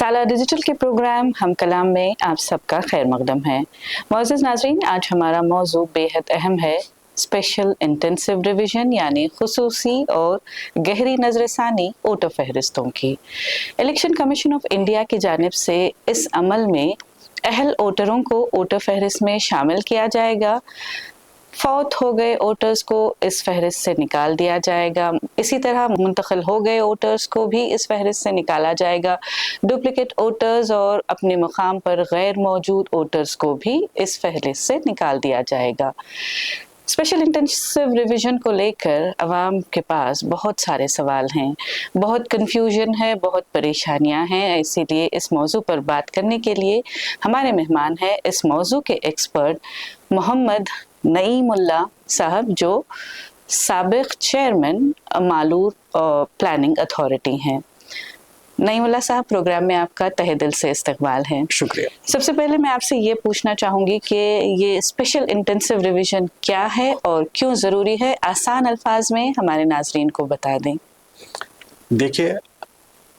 साला डिजिटल के प्रोग्राम हम कलाम में आप सबका खैर मकदम है। मोअज़्ज़िज़ नाज़रीन, आज हमारा मौजू बेहद अहम है, स्पेशल इंटेंसिव रिवीजन यानी खुसूसी और गहरी नज़रसानी वोटर फहरिस्तों की। इलेक्शन कमीशन ऑफ इंडिया की जानिब से इस अमल में अहल वोटरों को वोटर फहरिस्त में शामिल किया जाएगा। फौत हो गए वोटर्स को इस फहरिस्त से निकाल दिया जाएगा। इसी तरह मुंतकिल हो गए वोटर्स को भी इस फहरिस्त से निकाला जाएगा। डुप्लिकेट वोटर्स और अपने मुकाम पर गैर मौजूद वोटर्स को भी इस फहरिस्त से निकाल दिया जाएगा। स्पेशल इंटेंसिव रिवीजन को लेकर अवाम के पास बहुत सारे सवाल हैं, बहुत कन्फ्यूजन है, बहुत परेशानियां हैं। इसीलिए इस मौजू पर बात करने के लिए हमारे मेहमान हैं इस मौजू के एक्सपर्ट मोहम्मद नईमुल्लाह साहब, जो साबिक चेयरमैन मालूर प्लानिंग अथॉरिटी हैं। नईमुल्लाह साहब, प्रोग्राम में आपका तहे दिल से इस्तकबाल है। शुक्रिया। सबसे पहले मैं आपसे ये पूछना चाहूँगी कि ये स्पेशल इंटेंसिव रिवीजन क्या है और क्यों ज़रूरी है, आसान अल्फाज में हमारे नाजरीन को बता दें। देखिए,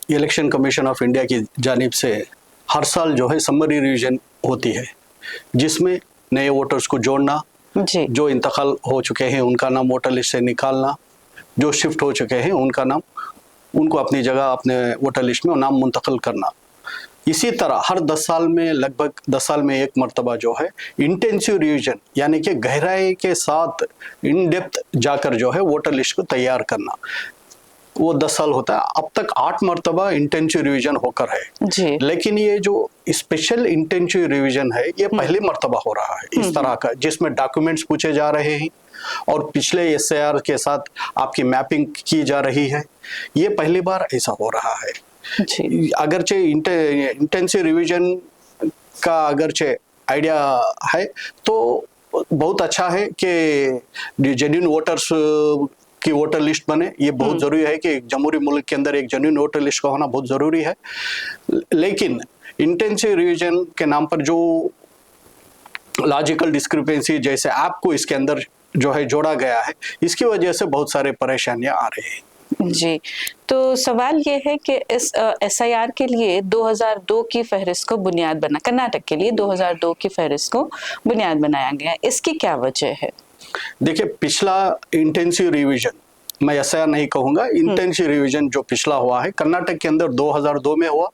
इलेक्शन कमीशन ऑफ इंडिया की जानिब से हर साल जो है समरी रिवीजन होती है, जिसमें नए वोटर्स को जोड़ना, जी, जो इंतकाल हो चुके हैं उनका नाम वोटर लिस्ट से निकालना, जो शिफ्ट हो चुके हैं उनका नाम, उनको अपनी जगह अपने वोटर लिस्ट में नाम मुंतकिल करना। इसी तरह हर 10 साल में, लगभग 10 साल में एक मरतबा जो है इंटेंसिव रिवीजन यानी कि गहराई के साथ इन डेप्थ जाकर जो है वोटर लिस्ट को तैयार करना, वो 10 साल होता है। अब तक 8 मरतबा इंटेंसिव रिवीजन होकर है जी। लेकिन ये जो स्पेशल इंटेंसिव रिवीजन है ये पहली मरतबा हो रहा है इस तरह का, जिसमें डॉक्यूमेंट्स पूछे जा रहे हैं और पिछले एसआईआर के साथ आपकी मैपिंग की जा रही है। ये पहली बार ऐसा हो रहा है जी। अगरचे इंटेंसिव रिवीजन का अगरचे आइडिया है तो बहुत अच्छा है कि जेन्युइन वोटर्स की वोटर लिस्ट बने। ये बहुत जरूरी है कि एक जमहूरी मुल्क के अंदर एक जेन्युइन वोटर लिस्ट का होना बहुत जरूरी है। लेकिन इंटेंसिव रिवीजन के नाम पर जो लॉजिकल डिस्क्रिपेंसी जैसे आपको इसके अंदर जो है जोड़ा गया है, इसकी वजह से बहुत सारे परेशानियां आ रही हैं। जी, तो सवाल ये है कि इस एसआईआर के लिए 2002 की फहरिस्त को बुनियाद बना, कर्नाटक के लिए 2002 की फहरिस्त को बुनियाद बनाया गया, इसकी क्या वजह है? देखिए, पिछला इंटेंसिव रिवीजन, मैं ऐसा नहीं कहूँगा, इंटेंसिव रिवीजन जो पिछला हुआ है कर्नाटक के अंदर 2002 में हुआ,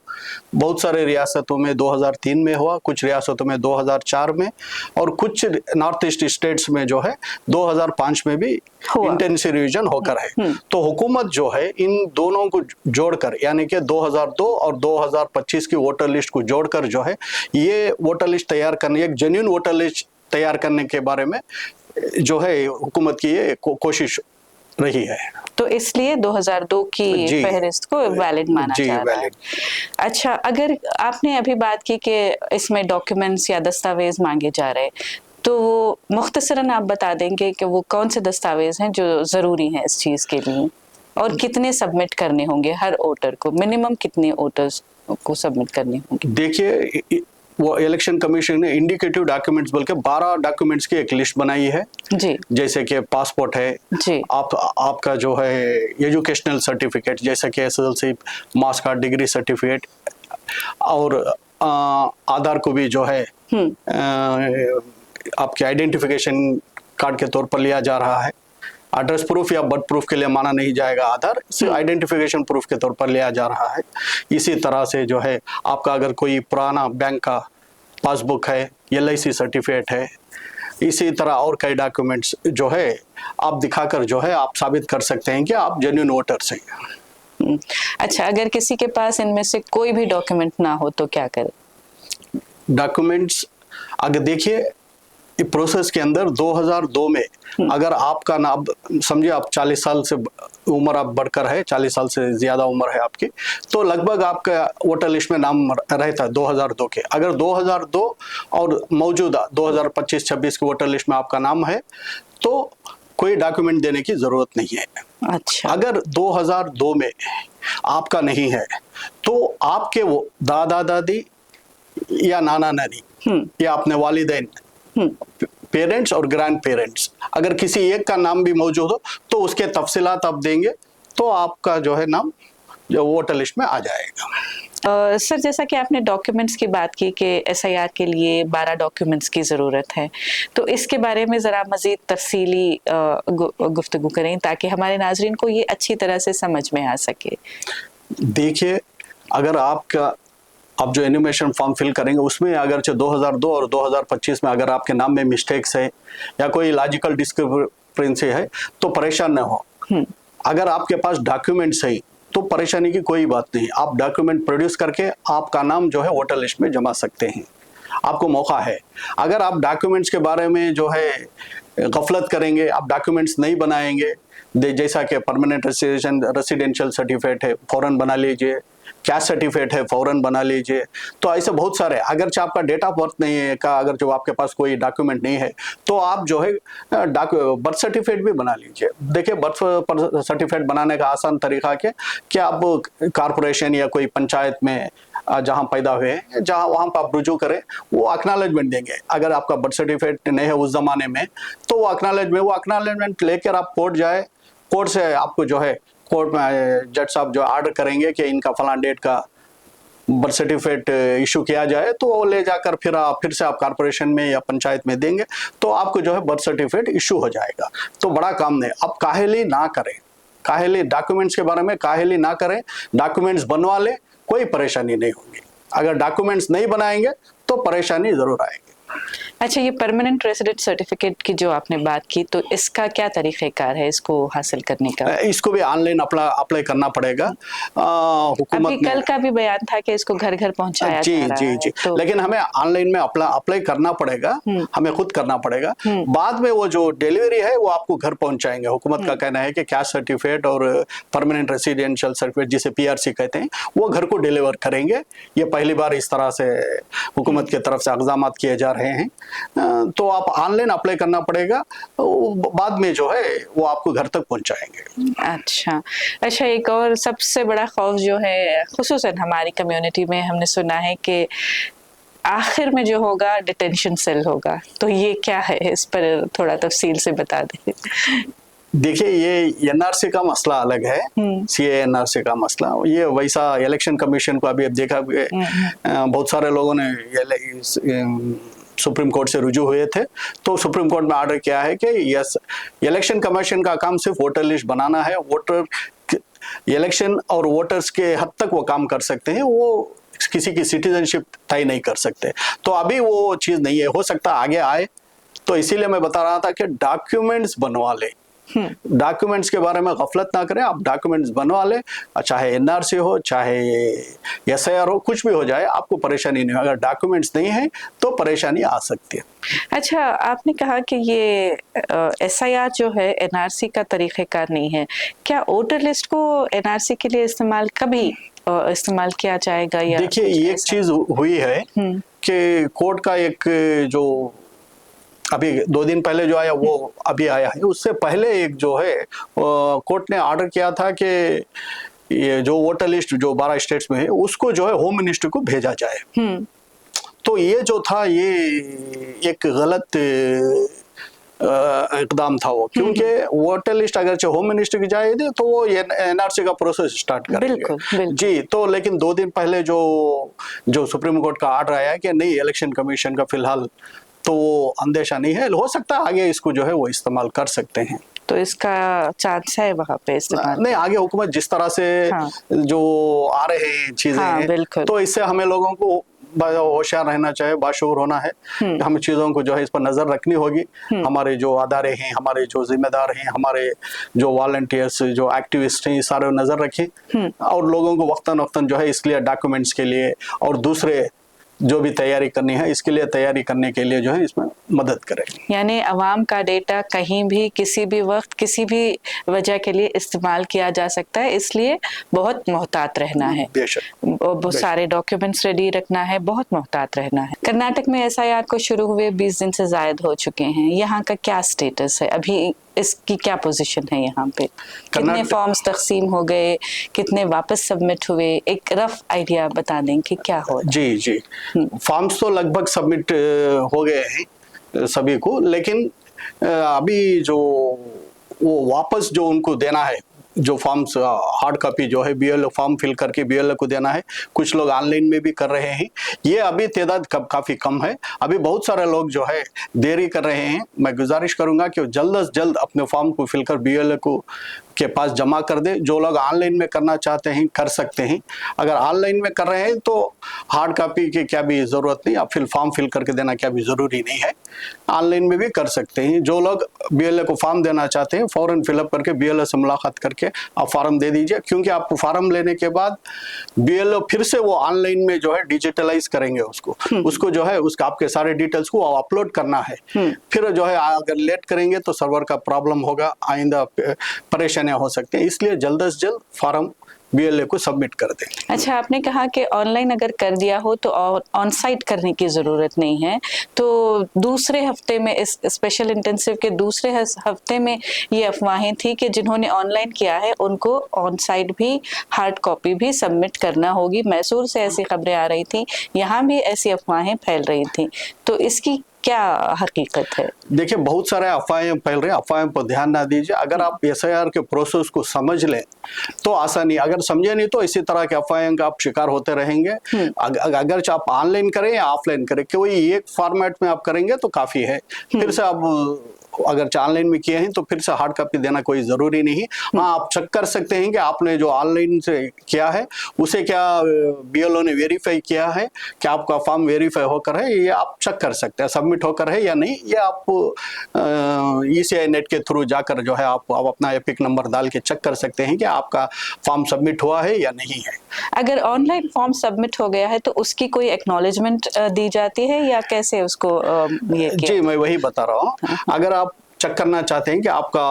बहुत सारे रियासतों में 2003 में हुआ, कुछ रियासतों में 2004 में और कुछ नॉर्थ ईस्ट स्टेट्स में जो है 2005 में भी इंटेंसिव रिवीजन होकर है। तो हुकूमत जो है इन दोनों को जोड़कर यानी कि 2002 और 2025 की वोटर लिस्ट को जोड़कर जो है ये वोटर लिस्ट तैयार करने, एक जेन्युइन वोटर लिस्ट तैयार करने के बारे में जो है हुकूमत की ये कोशिश रही है। तो इसलिए 2002 की फहरिस्त को वैलिड माना जा रहा है। अच्छा, अगर आपने अभी बात की कि इसमें डॉक्यूमेंट्स या दस्तावेज मांगे जा रहे हैं, तो वो मुख्तसरन आप बता देंगे कि वो कौन से दस्तावेज हैं जो जरूरी हैं इस चीज के लिए और कितने सबमिट करने होंगे हर वोटर को, मिनिमम कितने वोटर्स को सबमिट करने होंगे? देखिए, वो इलेक्शन कमीशन ने इंडिकेटिव डॉक्यूमेंट्स बोल के 12 डॉक्यूमेंट्स की एक लिस्ट बनाई है जी, जैसे कि पासपोर्ट है जी, आपका जो है एजुकेशनल सर्टिफिकेट जैसे कि SSLC, marks card, degree certificate और आधार को भी जो है आपके आइडेंटिफिकेशन कार्ड के तौर पर लिया जा रहा है। एड्रेस प्रूफ या बर्थ प्रूफ के लिए माना नहीं जाएगा आधार, सिर्फ आइडेंटिफिकेशन प्रूफ के तौर पर लिया जा रहा है। इसी तरह से जो है आपका अगर कोई पुराना बैंक का पासबुक है, LIC सर्टिफिकेट है, इसी तरह और कई डॉक्यूमेंट्स जो है आप दिखाकर जो है आप साबित कर सकते हैं कि आप जेन्युइन वोटर्स हैं। अच्छा, अगर किसी के पास इनमें से कोई भी डॉक्यूमेंट ना हो तो क्या करें? डॉक्यूमेंट्स अगर देखिए प्रोसेस के अंदर 2002 में अगर आपका नाम समझिए आप 40 साल से उम्र आप बढ़कर है, 40 साल से ज्यादा उम्र है आपकी, तो लगभग आपका वोटर लिस्ट में नाम रहता है 2002 के। अगर 2002 और मौजूदा 2025-26 की वोटर लिस्ट में आपका नाम है तो कोई डॉक्यूमेंट देने की जरूरत नहीं है। अच्छा, अगर 2002 में आपका नहीं है तो आपके वो दादा दादी या नाना नानी या अपने वालिदैन, पेरेंट्स और ग्रैंड पेरेंट्स, अगर किसी एक का नाम भी मौजूद हो तो उसके तफसीलात आप देंगे तो आपका जो है नाम जो वोटर लिस्ट में आ जाएगा। सर, जैसा कि आपने डॉक्यूमेंट्स की बात की कि एसआईआर के लिए 12 डॉक्यूमेंट्स की ज़रूरत है, तो इसके बारे में ज़रा मज़ीद तफसीली गुफ्तगू करें ताकि हमारे नाजरीन को ये अच्छी तरह से समझ में आ सके। देखिए, अगर आप जो एनिमेशन फॉर्म फिल करेंगे उसमें अगर 2002 और 2025 में अगर आपके नाम में मिस्टेक्स है या कोई लॉजिकल डिस्क्रिपेंसी है तो परेशान न हो। अगर आपके पास डॉक्यूमेंट्स है तो परेशानी की कोई बात नहीं। आप डॉक्यूमेंट प्रोड्यूस करके आपका नाम जो है वोटर लिस्ट में जमा सकते हैं, आपको मौका है। अगर आप डॉक्यूमेंट्स के बारे में जो है गफलत करेंगे, आप डॉक्यूमेंट्स नहीं बनाएंगे, जैसा कि परमानेंट रेसिडेंशियल सर्टिफिकेट है फौरन बना लीजिए, कैस्ट सर्टिफिकेट है फौरन बना लीजिए। तो ऐसे बहुत सारे, अगर आपका डेट ऑफ बर्थ नहीं है का, अगर जो आपके पास कोई डॉक्यूमेंट नहीं है तो आप जो है बर्थ सर्टिफिकेट भी बना लीजिए। देखिए, बर्थ सर्टिफिकेट बनाने का आसान तरीका क्या कि आप कारपोरेशन या कोई पंचायत में जहाँ पैदा हुए हैं जहाँ वहाँ पर आप रुजू करें, वो एक्नॉलेजमेंट देंगे। अगर आपका बर्थ सर्टिफिकेट नहीं है उस जमाने में तो वो एक्नॉलेजमेंट लेकर आप कोर्ट जाए, कोर्ट से आपको जो है कोर्ट में जज साहब जो ऑर्डर करेंगे कि इनका फलां डेट का बर्थ सर्टिफिकेट इशू किया जाए, तो वो ले जाकर फिर से आप कारपोरेशन में या पंचायत में देंगे तो आपको जो है बर्थ सर्टिफिकेट इशू हो जाएगा। तो बड़ा काम नहीं, आप काहेली ना करें, काहेली डॉक्यूमेंट्स के बारे में काहेली ना करें, डॉक्यूमेंट्स बनवा ले, कोई परेशानी नहीं होगी। अगर डॉक्यूमेंट्स नहीं बनाएंगे तो परेशानी जरूर आएगी। अच्छा, ये परमानेंट रेसिडेंट सर्टिफिकेट की जो आपने बात की, तो इसका क्या तरीक़ेकार है इसको हासिल करने का? इसको भी ऑनलाइन अप्लाई करना पड़ेगा। हुकूमत अभी कल का भी बयान था कि इसको घर घर पहुंचाया जा रहा है। जी। तो लेकिन हमें ऑनलाइन में अप्लाई करना पड़ेगा, हमें खुद करना पड़ेगा। बाद में वो जो डिलीवरी है वो आपको घर पहुंचाएंगे। हुकूमत का कहना है कि कैस्ट सर्टिफिकेट और परमानेंट रेसिडेंशियल सर्टिफिकेट जिसे पीआरसी कहते हैं वो घर को डिलीवर करेंगे। ये पहली बार इस तरह से हुकूमत की तरफ से इक़दाम किए जा रहे हैं। तो आप ऑनलाइन अप्लाई करना पड़ेगा, बाद में जो है वो आपको घर तक पहुंचाएंगे। अच्छा, एक और सबसे बड़ा खौफ जो है खुसूसन हमारी कम्युनिटी में हमने सुना है कि आखिर में जो होगा डिटेंशन सेल होगा, तो ये क्या है, इस पर थोड़ा तफसील से बता दें। देखिए, ये एनआरसी का मसला अलग है, सीए एनआरसी का मसला। ये वैसा इलेक्शन कमीशन को अभी अब देखा, बहुत सारे लोगों ने सुप्रीम कोर्ट से रुजू हुए थे, तो सुप्रीम कोर्ट में ऑर्डर किया है कि यस, इलेक्शन कमीशन का काम सिर्फ वोटर लिस्ट बनाना है। वोटर इलेक्शन और वोटर्स के हद तक वो काम कर सकते हैं, वो किसी की सिटीजनशिप तय नहीं कर सकते। तो अभी वो चीज़ नहीं है, हो सकता आगे आए। तो इसीलिए मैं बता रहा था कि डॉक्यूमेंट्स बनवा ले, डॉक्यूमेंट्स के बारे में गफलत ना करें। आप डॉक्यूमेंट्स बनवा ले, चाहे एनआरसी हो चाहे एसआईआर हो, कुछ भी हो जाए, आपको परेशानी नहीं हो। अगर डॉक्यूमेंट्स नहीं है तो परेशानी आ सकती है। अच्छा, आपने कहा कि ये एसआईआर जो है एनआरसी का तरीक़ेकार नहीं है, क्या वोटर लिस्ट को एनआरसी के लिए इस्तेमाल किया जाएगा? या देखिए, ये एक चीज हुई है कि कोर्ट का एक जो अभी 2 दिन पहले जो आया वो अभी आया है, उससे पहले एक जो है कोर्ट ने ऑर्डर किया था कि ये जो वोटर लिस्ट जो 12 स्टेट्स में है उसको जो है होम मिनिस्ट्री को भेजा जाए। तो ये जो था ये एक गलत इकदाम था वो, क्योंकि वोटर लिस्ट अगर होम मिनिस्ट्री की जाएगी तो वो एनआरसी का प्रोसेस स्टार्ट करेंगे। बिल्कुल। जी, तो लेकिन 2 दिन पहले जो सुप्रीम कोर्ट का ऑर्डर आया कि नहीं, इलेक्शन कमीशन का फिलहाल तो वो अंदेशा नहीं है, हो सकता है आगे इसको जो है वो इस्तेमाल कर सकते हैं। तो इसका चांस है वहाँ पे इस्तेमाल? नहीं, आगे हुकूमत जिस तरह से जो आ रहे हैं चीजें, तो इससे हमें लोगों को होशियार रहना चाहिए, बाशऊर होना है। हमें चीजों को जो है इस पर नजर रखनी होगी। हमारे जो अदारे हैं, हमारे जो जिम्मेदार हैं, हमारे जो वॉलंटियर्स, जो एक्टिविस्ट हैं, सारे नजर रखें और लोगों को वक्तन वक्तन जो है इसके लिए डॉक्यूमेंट्स के लिए और दूसरे जो भी तैयारी करनी है इसके लिए तैयारी करने के लिए जो है इसमें मदद करें। यानी अवाम का डेटा कहीं भी किसी भी वक्त किसी भी वजह के लिए इस्तेमाल किया जा सकता है, इसलिए बहुत मोहतात रहना है। बेशक सारे डॉक्यूमेंट्स रेडी रखना है, बहुत मोहतात रहना है। कर्नाटक में एसआईआर को शुरू हुए 20 दिन से जायद हो चुके हैं, यहाँ का क्या स्टेटस है अभी, इसकी क्या पोजीशन है यहाँ पे? कितने फॉर्म्स तकसीम हो गए, कितने वापस सबमिट हुए, एक रफ आइडिया बता दें कि क्या हो? जी, फॉर्म्स तो लगभग सबमिट हो गए हैं सभी को, लेकिन अभी जो वो वापस जो उनको देना है जो फॉर्म्स हार्ड कॉपी जो है बीएलओ फॉर्म फिल करके बीएलओ को देना है, कुछ लोग ऑनलाइन में भी कर रहे हैं। ये अभी तादाद काफी कम है, अभी बहुत सारे लोग जो है देरी कर रहे हैं। मैं गुजारिश करूंगा कि जल्द से जल्द अपने फॉर्म को फिल कर बीएलओ को के पास जमा कर दे। जो लोग ऑनलाइन में करना चाहते हैं कर सकते हैं, अगर ऑनलाइन में कर रहे हैं तो हार्ड कॉपी की क्या भी जरूरत नहीं, आप फॉर्म फिल करके देना क्या भी जरूरी नहीं है, ऑनलाइन में भी कर सकते हैं। जो लोग बीएलओ को फॉर्म देना चाहते हैं फौरन फिलअप करके बीएलओ से मुलाकात करके आप फॉर्म दे दीजिए, क्योंकि आप फॉर्म लेने के बाद बीएलओ फिर से वो ऑनलाइन में जो है डिजिटलाइज करेंगे उसको जो है उसका आपके सारे डिटेल्स को अपलोड करना है। फिर जो है अगर लेट करेंगे तो सर्वर का प्रॉब्लम होगा, आइंदा परेशानियां हो सकती हैं, इसलिए जल्द से जल्द फॉर्म बीएलओ को सबमिट कर दें। अच्छा, आपने कहा कि ऑनलाइन अगर कर दिया हो तो ऑन साइट करने की ज़रूरत नहीं है, तो दूसरे हफ्ते में इस स्पेशल इंटेंसिव के दूसरे हफ्ते में ये अफवाहें थी कि जिन्होंने ऑनलाइन किया है उनको ऑन साइट भी हार्ड कॉपी भी सबमिट करना होगी। मैसूर से ऐसी खबरें आ रही थी, यहाँ भी ऐसी अफवाहें फैल रही थी, तो इसकी क्या हकीकत है? देखिए, बहुत सारे अफवाहें फैल रहे हैं, अफवाहें पर ध्यान ना दीजिए। अगर आप एसआईआर के प्रोसेस को समझ लें तो आसानी, अगर समझे नहीं तो इसी तरह के अफवाहें का आप शिकार होते रहेंगे। अगर आप ऑनलाइन करें या ऑफलाइन करें, कोई एक फॉर्मेट में आप करेंगे तो काफी है। फिर से आप अगर ऑनलाइन में किए हैं तो फिर से हार्ड कॉपी देना कोई जरूरी नहीं। हाँ, आप चेक कर सकते हैं कि आपने जो ऑनलाइन से किया है उसे क्या बीएलओ ने वेरीफाई किया है, क्या आपका फॉर्म वेरीफाई होकर है, ये आप चेक कर सकते हैं, सबमिट होकर है या नहीं। ये आप ईसीआई नेट के थ्रू जाकर जो है आप अपना एपिक नंबर डाल के चेक कर सकते हैं कि आपका फॉर्म सबमिट हुआ है या नहीं है। अगर ऑनलाइन फॉर्म सबमिट हो गया है तो उसकी कोई एक्नॉलेजमेंट दी जाती है या कैसे उसको ये किया? जी, मैं वही बता रहा हूँ। अगर आप चेक करना चाहते हैं कि आपका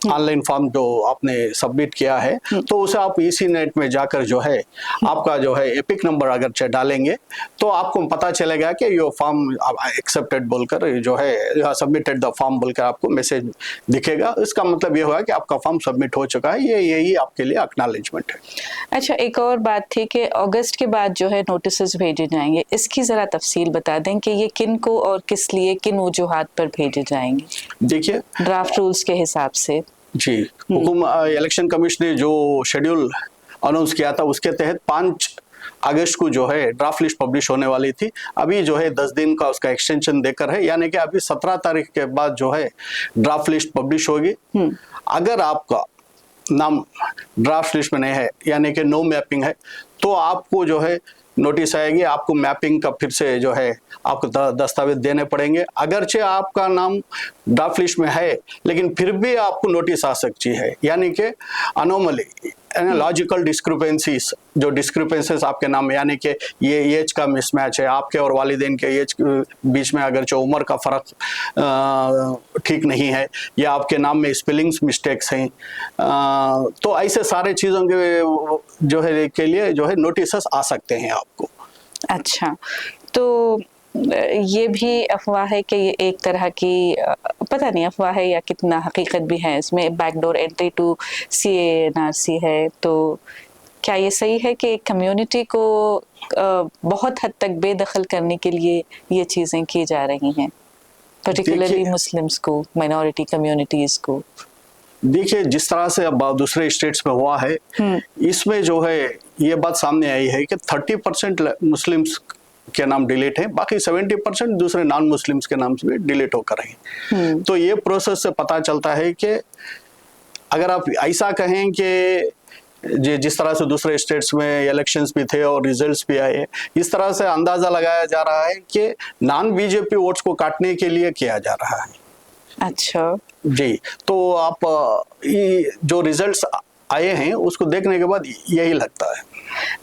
ऑनलाइन फॉर्म जो आपने सबमिट किया है तो उसे आप इसी नेट में जाकर जो है आपका जो है एपिक नंबर अगर डालेंगे तो आपको पता चलेगा कि ये फॉर्म एक्सेप्टेड बोलकर जो है सबमिटेड द फॉर्म बोलकर आपको मैसेज दिखेगा। इसका मतलब ये होगा कि आपका फॉर्म सबमिट हो चुका है, ये यही आपके लिए एक्नॉलेजमेंट है। अच्छा, एक और बात थी कि अगस्त के बाद जो है नोटिस भेजे जाएंगे, इसकी जरा तफसील बता दें कि ये किन को और किस लिए, किन वजूहात पर भेजे जाएंगे? देखिए, ड्राफ्ट रूल्स के हिसाब से जी, इलेक्शन कमीशन ने जो शेड्यूल अनाउंस किया था उसके तहत 5 अगस्त को जो है ड्राफ्ट लिस्ट पब्लिश होने वाली थी। अभी जो है 10 दिन का उसका एक्सटेंशन देकर है, यानी कि अभी 17 तारीख के बाद जो है ड्राफ्ट लिस्ट पब्लिश होगी। अगर आपका नाम ड्राफ्ट लिस्ट में नहीं है यानी कि नो मैपिंग है तो आपको जो है नोटिस आएगी, आपको मैपिंग का फिर से जो है आपको दस्तावेज देने पड़ेंगे। अगरचे आपका नाम ड्राफ्ट लिस्ट में है लेकिन फिर भी आपको नोटिस आ सकती है, यानी कि अनोमली लॉजिकल डिस्क्रिपेंसीज, जो डिस्क्रिपेंसीज आपके नाम, यानी कि ये एज का मिसमैच है, आपके और वालिदैन के एज के बीच में अगर जो उम्र का फर्क ठीक नहीं है या आपके नाम में स्पेलिंग्स मिस्टेक्स हैं, तो ऐसे सारे चीज़ों के जो है के लिए जो है नोटिस आ सकते हैं आपको। अच्छा, तो ये भी अफवाह है कि ये एक तरह की, पता नहीं अफवाह है या कितना हकीकत भी है इसमें, बैकडोर एंट्री टू CANRC है, तो क्या ये सही है कि कम्युनिटी को बहुत हद तक बेदखल करने के लिए ये चीज़ें की जा रही हैं, पर्टिकुलरली मुस्लिम्स को, माइनॉरिटी कम्युनिटीज को? देखिए, जिस तरह से अब दूसरे स्टेट्स में हुआ है, इसमें जो है ये बात सामने आई है कि 30% मुस्लिम्स के नाम डिलीट है, बाकी 70% दूसरे नॉन मुस्लिम्स के नाम से भी डिलीट होकर है। तो ये प्रोसेस से पता चलता है कि अगर आप ऐसा कहें कि जिस तरह से दूसरे स्टेट्स में इलेक्शंस भी थे और रिजल्ट्स भी आए, इस तरह से अंदाजा लगाया जा रहा है कि नॉन बीजेपी वोट्स को काटने के लिए किया जा रहा है। अच्छा जी, तो आप जो रिजल्ट्स आए हैं उसको देखने के बाद यही लगता है।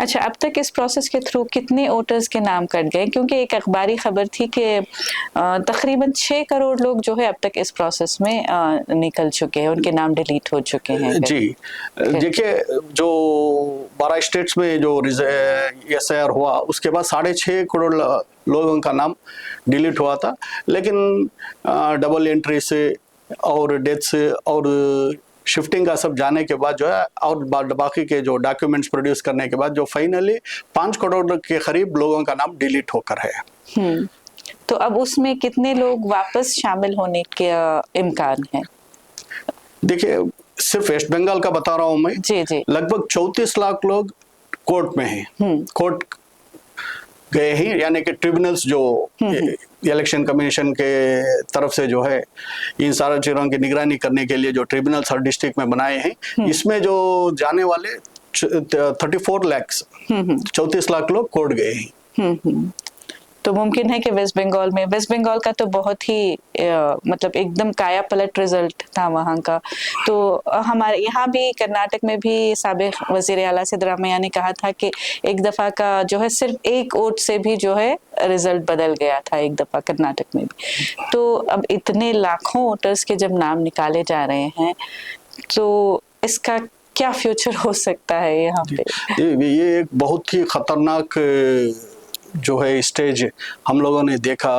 अच्छा, अब तक इस प्रोसेस के थ्रू कितने वोटर्स के नाम कट गए? क्योंकि एक अखबारी खबर थी कि तकरीबन 6 करोड़ लोग जो है अब तक इस प्रोसेस में निकल चुके हैं, उनके नाम डिलीट हो चुके हैं। जी, देखिए, जो 12 स्टेट्स में जो एसआईआर हुआ उसके बाद 6.5 करोड़ लोगों का नाम डिलीट हुआ था, लेकिन डबल एंट्री से और डेथ से और शिफ्टिंग का सब जाने के बाद जो है और बाकी के जो डॉक्यूमेंट्स प्रोड्यूस करने के बाद जो फाइनली 5 करोड़ के करीब लोगों का नाम डिलीट होकर है। तो अब उसमें कितने लोग वापस शामिल होने के इम्कान है? देखिए, सिर्फ वेस्ट बंगाल का बता रहा हूं मैं, जी जी, लगभग 34 लाख लोग कोर्ट में हैं, कोर्ट गए हैं, यानी कि ट्रिब्यूनल्स जो इलेक्शन कमीशन के तरफ से जो है इन सारे चीजों की निगरानी करने के लिए जो ट्रिब्यूनल्स हर डिस्ट्रिक्ट में बनाए हैं, इसमें जो जाने वाले 34 लाख 34 लाख लोग कोर्ट गए हैं। तो मुमकिन है कि वेस्ट बंगाल का तो बहुत ही मतलब एकदम काया पलट रिजल्ट था वहाँ का। तो हमारे यहाँ भी कर्नाटक में भी साबिक वजीर आला सिद्धरामैया ने कहा था कि एक दफा का जो है सिर्फ एक वोट से भी जो है रिजल्ट बदल गया था एक दफा कर्नाटक में भी। तो अब इतने लाखों वोटर्स के जब नाम निकाले जा रहे हैं तो इसका क्या फ्यूचर हो सकता है यहाँ पे? ये एक बहुत ही खतरनाक जो है स्टेज हम लोगों ने देखा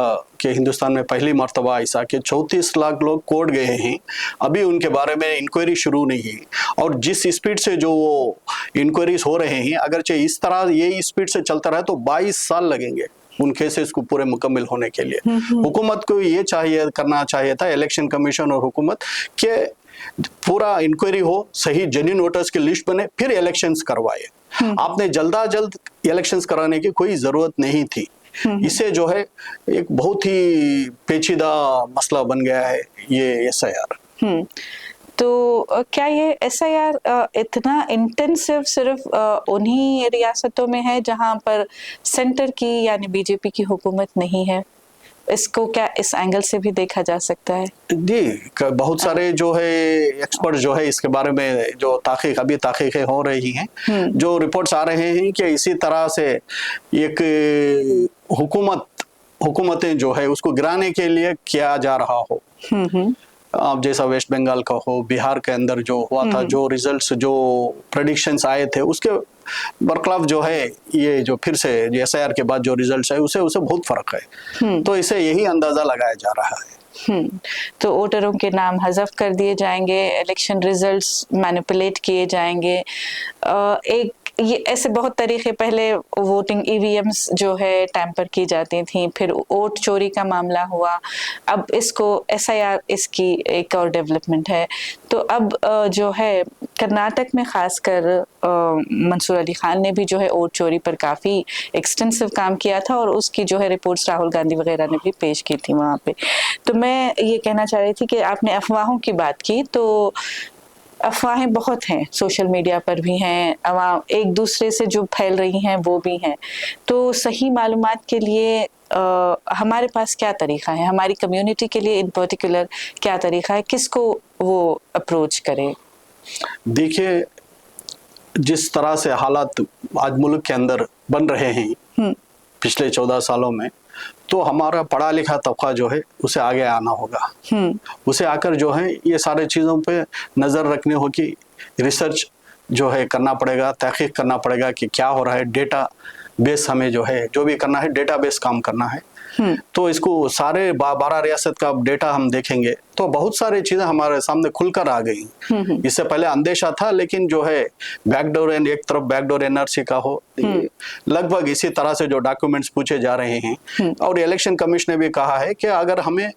कि हिंदुस्तान में पहली मर्तबा ऐसा कि 34 लाख लोग कोर्ट गए हैं, अभी उनके बारे में इंक्वायरी शुरू नहीं है। और जिस स्पीड से जो वो इंक्वायरीज हो रहे हैं, अगरचे इस तरह ये स्पीड से चलता रहे तो 22 साल लगेंगे उन केसेस को पूरे मुकम्मल होने के लिए। हुकूमत को ये करना चाहिए था, इलेक्शन कमीशन और हुकूमत, के पूरा इंक्वायरी हो, सही जेन्युइन वोटर्स की लिस्ट बने, फिर इलेक्शंस करवाए। आपने जल्द इलेक्शंस कराने की कोई जरूरत नहीं थी। इससे जो है एक बहुत ही पेचीदा मसला बन गया है ये SIR। तो क्या ये SIR इतना इंटेंसिव सिर्फ उन्हीं रियासतों में है जहां पर सेंटर की यानी बीजेपी की हुकूमत नहीं है? इसको क्या इस एंगल से भी देखा जा सकता है? जी, बहुत सारे जो है एक्सपर्ट जो है इसके बारे में जो ताकीकें हो रही हैं, जो रिपोर्ट्स आ रहे हैं कि इसी तरह से एक हुकूमतें जो है उसको गिराने के लिए किया जा रहा हो। आप जैसा वेस्ट बंगाल का हो, बिहार के अंदर जो हुआ था, जो रिजल्ट्स जो प्रेडिक्शंस आए थे उसके बरखिलाफ जो है ये जो फिर से SIR के बाद जो रिजल्ट्स है उसे बहुत फर्क है। तो इसे यही अंदाजा लगाया जा रहा है। तो वोटरों के नाम हज़फ कर दिए जाएंगे, इलेक्शन रिजल्ट्स मैनिपुलेट किए जाएंगे। एक ये ऐसे बहुत तरीके, पहले वोटिंग EVMs जो है टैंपर की जाती थी, फिर वोट चोरी का मामला हुआ, अब इसको SIR इसकी एक और डेवलपमेंट है। तो अब जो है कर्नाटक में खासकर मंसूर अली खान ने भी जो है वोट चोरी पर काफ़ी एक्सटेंसिव काम किया था और उसकी जो है रिपोर्ट्स राहुल गांधी वगैरह ने भी पेश की थी वहाँ पे। तो मैं ये कहना चाह रही थी कि आपने अफवाहों की बात की, तो अफवाहें बहुत हैं, सोशल मीडिया पर भी हैं, अवाम एक दूसरे से जो फैल रही हैं वो भी हैं। तो सही मालूमात के लिए हमारे पास क्या तरीका है, हमारी कम्युनिटी के लिए इन पर्टिकुलर क्या तरीका है, किसको वो अप्रोच करे? देखिए, जिस तरह से हालात आज मुल्क के अंदर बन रहे हैं पिछले 14 सालों में, तो हमारा पढ़ा लिखा तबका जो है उसे आगे आना होगा। उसे आकर जो है ये सारे चीज़ों पे नज़र रखनी होगी, रिसर्च जो है करना पड़ेगा, तहकीक करना पड़ेगा कि क्या हो रहा है। डेटा बेस हमें जो है जो भी करना है डेटा बेस काम करना है। तो इसको सारे 12 रियासत का डेटा हम देखेंगे तो बहुत सारी चीजें हमारे सामने खुलकर आ गई। इससे पहले अंदेशा था, लेकिन जो है बैकडोर एंड एक तरफ बैकडोर NRC का हो, लगभग इसी तरह से जो डॉक्यूमेंट्स पूछे जा रहे हैं। और इलेक्शन कमीशन ने भी कहा है कि अगर हमें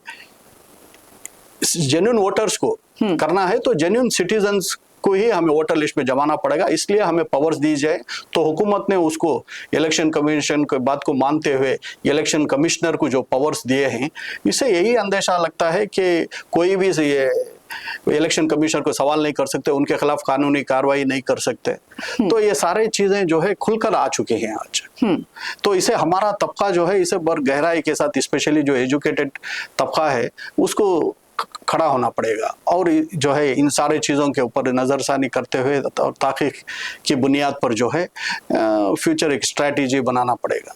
जेन्युइन वोटर्स को करना है तो जेन्युइन सिटीजन्स को ही हमें वोटर लिस्ट में जमाना पड़ेगा, इसलिए हमें पावर्स दी जाए। तो हुकूमत ने उसको इलेक्शन कमीशन की बात को मानते हुए इलेक्शन कमिश्नर को जो पावर्स दिए हैं, इससे यही अंदेशा लगता है कि कोई भी ये इलेक्शन कमिश्नर को सवाल नहीं कर सकते, उनके खिलाफ कानूनी कार्रवाई नहीं कर सकते। तो ये सारे चीजें जो है खुलकर आ चुके हैं आज। तो इसे हमारा तबका जो है इसे बड़ गहराई के साथ, स्पेशली जो एजुकेटेड तबका है उसको खड़ा होना पड़ेगा और जो है इन सारे चीज़ों के ऊपर नज़रसानी करते हुए और ताक़ीक़ की बुनियाद पर जो है फ्यूचर एक स्ट्रैटेजी बनाना पड़ेगा।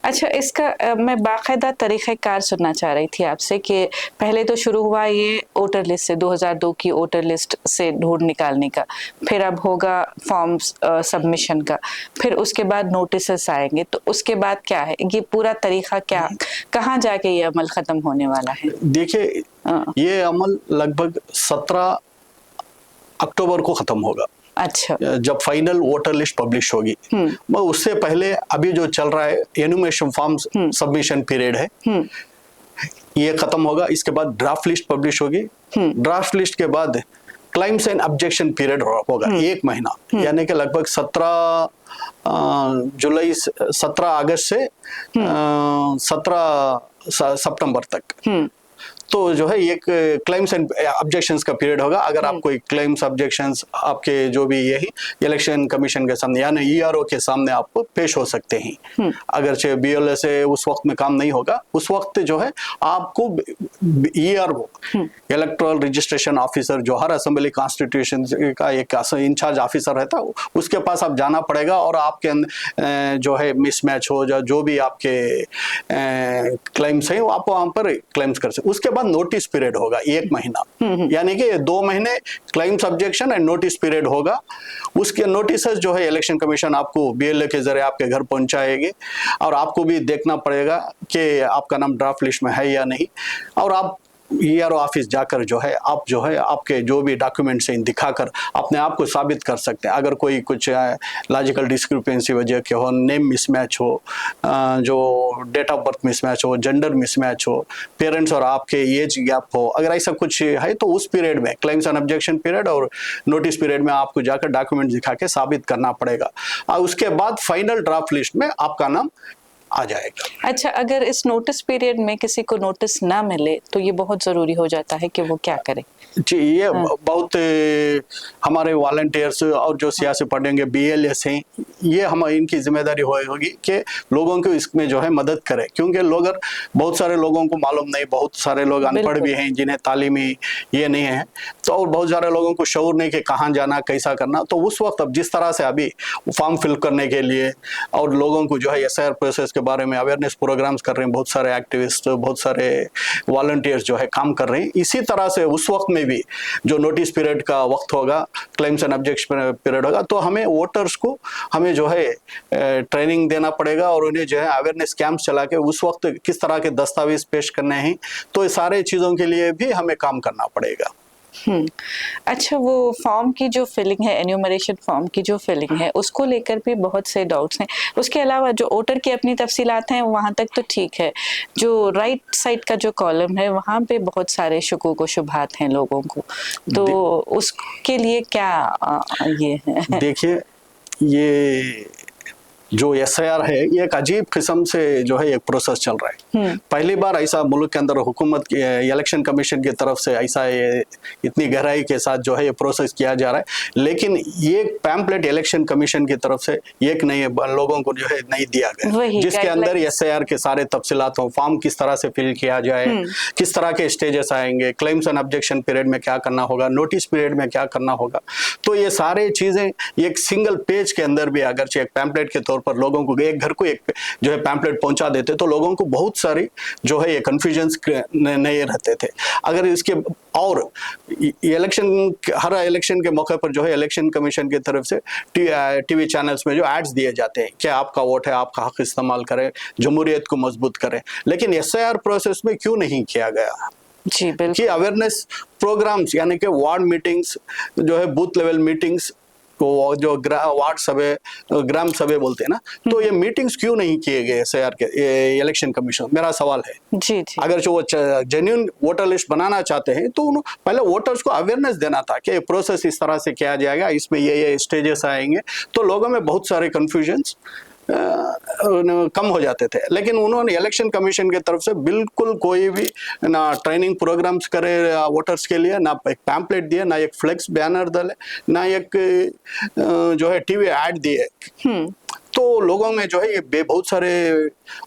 अच्छा, इसका मैं बाकायदा तरीक़ेकार सुनना चाह रही थी आपसे कि पहले तो शुरू हुआ ये वोटर लिस्ट से, 2002 की वोटर लिस्ट से ढूंढ निकालने का, फिर अब होगा फॉर्म्स सबमिशन का, फिर उसके बाद नोटिस आएंगे, तो उसके बाद क्या है, ये पूरा तरीका क्या, कहाँ जाके ये अमल ख़त्म होने वाला है? देखिए, ये अमल लगभग 17 अक्टूबर को ख़त्म होगा। अच्छा, जब फाइनल वोटर लिस्ट पब्लिश होगी। उससे पहले अभी जो चल रहा है एनुमरेशन फॉर्म्स सबमिशन पीरियड है, ये खत्म होगा। इसके बाद ड्राफ्ट लिस्ट पब्लिश होगी। ड्राफ्ट लिस्ट के बाद क्लेम्स एंड ऑब्जेक्शन पीरियड होगा 1 महीना, यानी कि लगभग 17 अगस्त से 17 सितंबर तक। तो जो है एक क्लेम्स एंड ऑब्जेक्शंस का पीरियड होगा। अगर आप कोई क्लेम्स ऑब्जेक्शंस आपके जो भी यही इलेक्शन कमीशन के सामने यानी ईआरओ के सामने आप पेश हो सकते हैं। अगर चाहे बीएलओ से उस वक्त में काम नहीं होगा, उस वक्त जो है आपको ईआरओ इलेक्टोरल रजिस्ट्रेशन ऑफिसर जो हर असेंबली कॉन्स्टिट्यूशन का एक इंचार्ज ऑफिसर रहता है, उसके पास आप जाना पड़ेगा और आपके जो है मिसमैच हो जो भी आपके क्लेम्स हैं वो आप वहां पर क्लेम्स कर सकते। उसके बाद नोटिस पीरियड होगा 1 महीना, यानी कि 2 महीने claims objection and notice period होगा। उसके नोटिस जो है इलेक्शन कमीशन आपको बीएलओ के जरिए आपके घर पहुंचाएंगे और आपको भी देखना पड़ेगा कि आपका नाम ड्राफ्ट लिस्ट में है या नहीं। और आप ईआरओ ऑफिस जाकर जो है आपके जो भी डॉक्यूमेंट्स हैं दिखाकर अपने आप को साबित कर सकते हैं। अगर कोई कुछ लॉजिकल डिस्क्रिपेंसी वजह के हो, नेम मिसमैच हो, जो डेट ऑफ बर्थ मिसमैच हो, जेंडर मिसमैच हो, पेरेंट्स और आपके एज गैप हो, अगर ऐसा कुछ है तो उस पीरियड में क्लेम्स एंड ऑब्जेक्शन पीरियड और नोटिस पीरियड में आपको जाकर डॉक्यूमेंट दिखा के साबित करना पड़ेगा और उसके बाद फाइनल ड्राफ्ट लिस्ट में आपका नाम आ जाएगा। अच्छा, अगर इस नोटिस पीरियड में किसी को नोटिस ना मिले तो ये बहुत जरूरी हो जाता है कि वो क्या करे? जी, ये बहुत हमारे वॉलंटियर्स और जो सियासी पढ़ेंगे बीएलएस हैं, ये हम इनकी जिम्मेदारी होगी कि लोगों को इसमें जो है मदद करें, क्योंकि बहुत सारे लोगों को मालूम नहीं, बहुत सारे लोग अनपढ़ भी हैं जिन्हें तालीमी ये नहीं है, तो और बहुत सारे लोगों को शऊर नहीं कि कहाँ जाना कैसा करना। तो उस वक्त अब जिस तरह से अभी फॉर्म फिल करने के लिए और लोगों को जो है एसआईआर प्रोसेस के बारे में अवेयरनेस प्रोग्राम्स कर रहे हैं, बहुत सारे एक्टिविस्ट, बहुत सारे वॉलंटियर्स जो है काम कर रहे हैं, इसी तरह से उस वक्त में भी जो नोटिस पीरियड का वक्त होगा, क्लेम्स एंड ऑब्जेक्शन पीरियड होगा, तो हमें वोटर्स को हमें जो है ट्रेनिंग देना पड़ेगा और उन्हें जो है अवेयरनेस कैंप्स चला के उस वक्त किस तरह के दस्तावेज पेश करने हैं, तो ये सारे चीजों के लिए भी हमें काम करना पड़ेगा। अच्छा, वो फॉर्म की जो फिलिंग है, एन्यूमरेशन फॉर्म की जो फिलिंग है, उसको लेकर भी बहुत से डाउट्स हैं। उसके अलावा जो वोटर की अपनी तफसीलात हैं वहाँ तक तो ठीक है, जो राइट साइड का जो कॉलम है वहाँ पे बहुत सारे शुकूक व शुबहात हैं लोगों को, तो उसके लिए क्या ये है? देखिए, ये जो एसआईआर है ये एक अजीब किस्म से जो है एक प्रोसेस चल रहा है। पहली बार ऐसा मुल्क के अंदर हुकूमत इलेक्शन कमीशन की तरफ से ऐसा इतनी गहराई के साथ जो है ये प्रोसेस किया जा रहा है, लेकिन ये पैम्पलेट इलेक्शन कमीशन की तरफ से एक नए लोगों को जो है नहीं दिया गया, जिसके अंदर एसआईआर के सारे तफसीलात हो, फॉर्म किस तरह से फिल किया जाए, किस तरह के स्टेजेस आएंगे, क्लेम्स एंड ऑब्जेक्शन पीरियड में क्या करना होगा, नोटिस पीरियड में क्या करना होगा। तो ये सारे चीजें एक सिंगल पेज के अंदर भी अगर एक पैम्पलेट के तौर पर लोगों को एक घर को एक जो है पैम्पलेट पहुंचा देते तो लोगों को बहुत सारी जो है ये कंफ्यूजन्स नहीं रहते थे। अगर इसके और हर इलेक्शन के मौके पर जो है इलेक्शन कमीशन की तरफ से टीवी चैनल्स में जो एड्स दिए जाते हैं कि आपका वोट है, आपका हक इस्तेमाल करें, जमहूरियत को मजबूत करें, लेकिन एसआईआर प्रोसेस में क्यों नहीं किया गया? जी बिल्कुल, कि अवेयरनेस प्रोग्राम्स यानी कि वार्ड मीटिंग्स जो है, बूथ लेवल मीटिंग्स को जो वार्ड सभे, ग्राम सभे बोलते हैं ना, तो ये मीटिंग्स क्यों नहीं किए गए एसआईआर के इलेक्शन कमीशन? मेरा सवाल है। जी जी, अगर जो जेन्युइन वोटर लिस्ट बनाना चाहते हैं तो पहले वोटर्स को अवेयरनेस देना था कि प्रोसेस इस तरह से किया जाएगा, इसमें ये स्टेजेस आएंगे, तो लोगों में बहुत सारे कंफ्यूजन्स कम हो जाते थे। लेकिन उन्होंने इलेक्शन कमीशन की तरफ से बिल्कुल कोई भी ना ट्रेनिंग प्रोग्राम्स करे वोटर्स के लिए, ना एक पैम्पलेट दिए, ना एक फ्लेक्स बैनर डाले, ना एक जो है टीवी ऐड दिए। तो लोगों में जो है ये बहुत सारे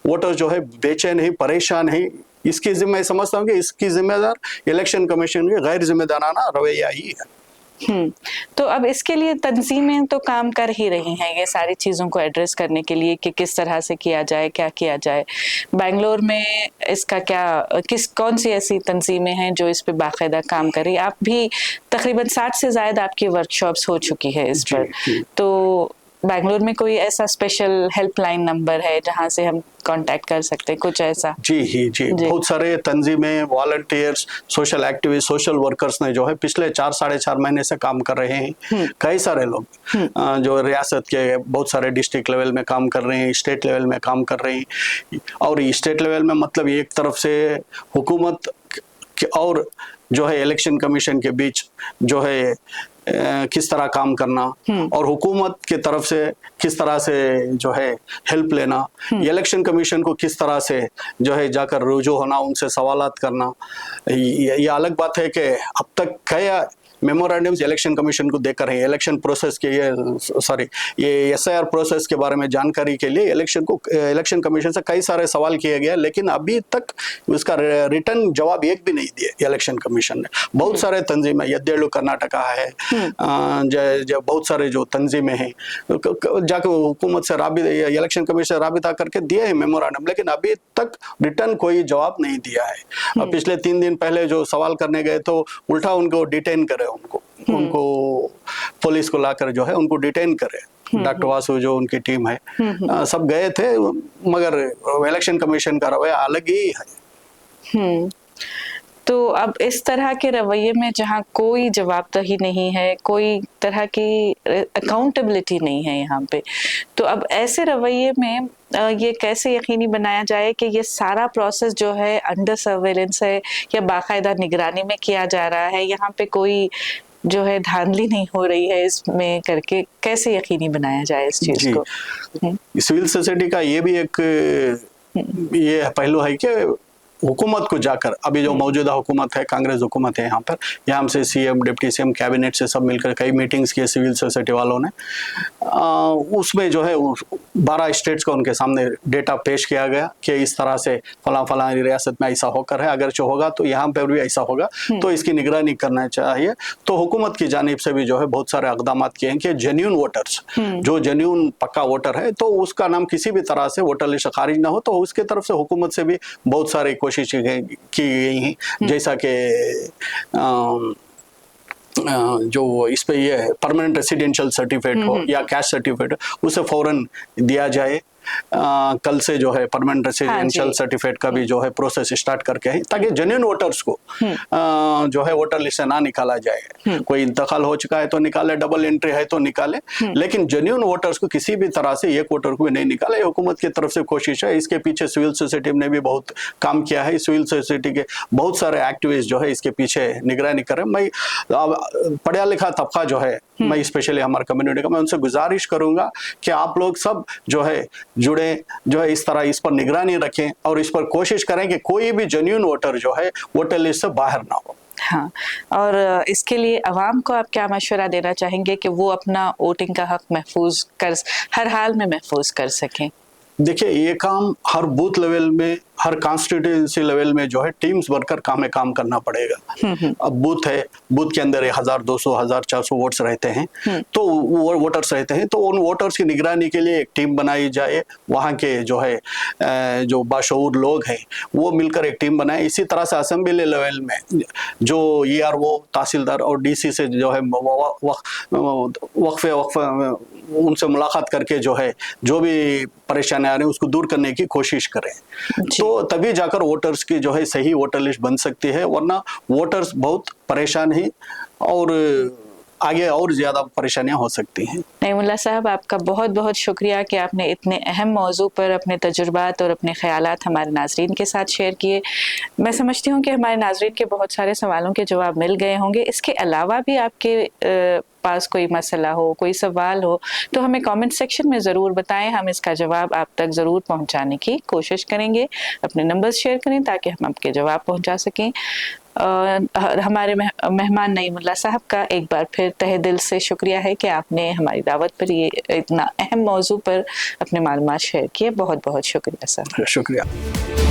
वोटर जो है बेचैन है, परेशान है। इसकी मैं समझता हूँ कि इसकी जिम्मेदार इलेक्शन कमीशन की गैर जिम्मेदाराना रवैया ही है। तो अब इसके लिए तंजीमें तो काम कर ही रही हैं ये सारी चीज़ों को एड्रेस करने के लिए कि किस तरह से किया जाए, क्या किया जाए। बेंगलोर में इसका कौन सी ऐसी तंजीमें हैं जो इस पे बाकायदा काम कर रही? आप भी तकरीबन 60 से ज़्यादा आपकी वर्कशॉप्स हो चुकी है इस पर, तो बेंगलोर में कोई ऐसा स्पेशल हेल्पलाइन नंबर है जहां से हम कांटेक्ट कर सकते हैं, कुछ ऐसा? जी, बहुत सारे तंजीमें, volunteers, social activist, social workers ने जो है पिछले 4-4.5 महीने से काम कर रहे हैं। कई सारे लोग जो रियासत के बहुत सारे डिस्ट्रिक्ट लेवल में काम कर रहे हैं, स्टेट लेवल में काम कर रहे हैं। और स्टेट लेवल में मतलब एक तरफ से हुकूमत और जो है इलेक्शन कमीशन के बीच जो है किस तरह काम करना और हुकूमत की तरफ से किस तरह से जो है हेल्प लेना, इलेक्शन कमीशन को किस तरह से जो है जाकर रुजू होना, उनसे सवालात करना। ये अलग बात है कि अब तक क्या मेमोरेंडम्स इलेक्शन कमीशन को देकर है, इलेक्शन प्रोसेस के ये एसआईआर प्रोसेस के बारे में जानकारी के लिए इलेक्शन कमीशन से कई सारे सवाल किए गए, लेकिन अभी तक उसका रिटर्न जवाब एक भी नहीं दिया इलेक्शन कमीशन ने। बहुत सारे तंजीमें, यद्देलु कर्नाटका है, बहुत सारे जो तंजीमें हैं जाके हुकूमत से इलेक्शन कमीशन से राबिता करके दिए हैं मेमोरेंडम, लेकिन अभी तक रिटर्न कोई जवाब नहीं दिया है। पिछले 3 दिन पहले जो सवाल करने गए तो उल्टा उनको डिटेन करे, उनको पुलिस को लाकर जो है उनको डिटेन करे। डॉक्टर वासु जो उनकी टीम है सब गए थे, मगर इलेक्शन कमीशन का रवैया अलग ही है। तो अब इस तरह के रवैये में जहाँ कोई जवाबदेही नहीं है, कोई तरह की अकाउंटेबिलिटी नहीं है यहाँ पे, तो अब ऐसे रवैये में ये कैसे यकीनी बनाया जाए कि ये सारा प्रोसेस जो है अंडर सर्वेलेंस है या बाकायदा निगरानी में किया जा रहा है, यहाँ पे कोई जो है धांधली नहीं हो रही है इसमें करके कैसे यकीनी बनाया जाए इस चीज को? सिविल सोसाइटी का ये भी एक ये पहलू है कि हुकूमत को जाकर, अभी जो मौजूदा हुकूमत है, कांग्रेस हुकूमत है, यहाँ से सीएम, डिप्टी सीएम, कैबिनेट से सब मिलकर कई मीटिंग्स किए सिविल सोसाइटी वालों ने। उसमें जो है 12 स्टेट्स को उनके सामने डेटा पेश किया गया कि इस तरह से फला रियासत में ऐसा होकर है, अगर जो होगा तो यहाँ पर भी ऐसा होगा, तो इसकी निगरानी करना चाहिए। तो हुकूमत की जानिब से भी जो है बहुत सारे इक़दाम किए हैं कि जेन्युइन वोटर्स, जो जेन्युइन पक्का वोटर है तो उसका नाम किसी भी तरह से वोटर लिस्ट खारिज ना हो, तो उसके तरफ से हुकूमत से भी बहुत सारी कोशिश की गई हैं। जैसा कि जो इस पे ये परमानेंट रेसिडेंशियल सर्टिफिकेट हो या कैश सर्टिफिकेट, उसे फौरन दिया जाए। कल से जो है परमानेंट रेसिडेंशियल सर्टिफिकेट का भी जो है प्रोसेस स्टार्ट करके है, ताकि जेन्युइन वोटर्स को जो है वोटर लिस्ट से ना निकाला जाए। कोई इंतकाल हो चुका है तो निकाले, डबल एंट्री है तो निकाले, लेकिन जेन्युइन वोटर्स को किसी भी तरह से एक वोटर को भी नहीं निकाले। हुकूमत की तरफ से कोशिश है। इसके पीछे सिविल सोसाइटी ने भी बहुत काम किया है। सिविल सोसाइटी के बहुत सारे एक्टिविस्ट जो है इसके पीछे निगरानी कर रहे हैं। मैं पढ़ा लिखा तबका जो है, मैं स्पेशली हमारे कम्युनिटी का, मैं उनसे गुजारिश करूंगा कि आप लोग सब जो है जुड़े, जो है इस तरह इस पर निगरानी रखें और इस पर कोशिश करें कि कोई भी जेन्युइन वोटर जो है वोटर लिस्ट से बाहर ना हो। हाँ, और इसके लिए अवाम को आप क्या मशवरा देना चाहेंगे कि वो अपना वोटिंग का हक महफूज कर, हर हाल में महफूज कर सकें? देखिए, ये काम हर बूथ लेवल में, हर कॉन्स्टिट्यूंसी लेवल में जो है टीम्स बनकर काम करना पड़ेगा। अब बूथ है, बूथ के अंदर 1200, 1400 वोट्स रहते हैं, तो वो वोटर्स रहते हैं, तो उन वोटर्स की निगरानी के लिए एक टीम बनाई जाए। वहाँ के जो है जो बाशऊर लोग हैं वो मिलकर एक टीम बनाए। इसी तरह से असेंबली लेवल में जो ERO, तहसीलदार और DC से जो है वक्फे उनसे मुलाकात करके जो है जो भी परेशानी आ रही है उसको दूर करने की कोशिश करें, तो तभी जाकर वोटर्स की जो है सही वोटर लिस्ट बन सकती है। वरना वोटर्स बहुत परेशान हैं और आगे और ज्यादा परेशानियां हो सकती हैं। नईमुल्लाह साहब, आपका बहुत बहुत शुक्रिया कि आपने इतने अहम मौजू पर अपने तजुर्बात और अपने ख्यालात हमारे नाजरीन के साथ शेयर किए। मैं समझती हूँ कि हमारे नाजरीन के बहुत सारे सवालों के जवाब मिल गए होंगे। इसके अलावा भी आपके पास कोई मसला हो, कोई सवाल हो, तो हमें कमेंट सेक्शन में ज़रूर बताएं। हम इसका जवाब आप तक ज़रूर पहुंचाने की कोशिश करेंगे। अपने नंबर्स शेयर करें ताकि हम आपके जवाब पहुंचा सकें। हमारे मेहमान नईमुल्लाह साहब का एक बार फिर तहे दिल से शुक्रिया है कि आपने हमारी दावत पर ये इतना अहम मौजू पर अपने मालूमात शेयर किए। बहुत बहुत शुक्रिया सर। शुक्रिया।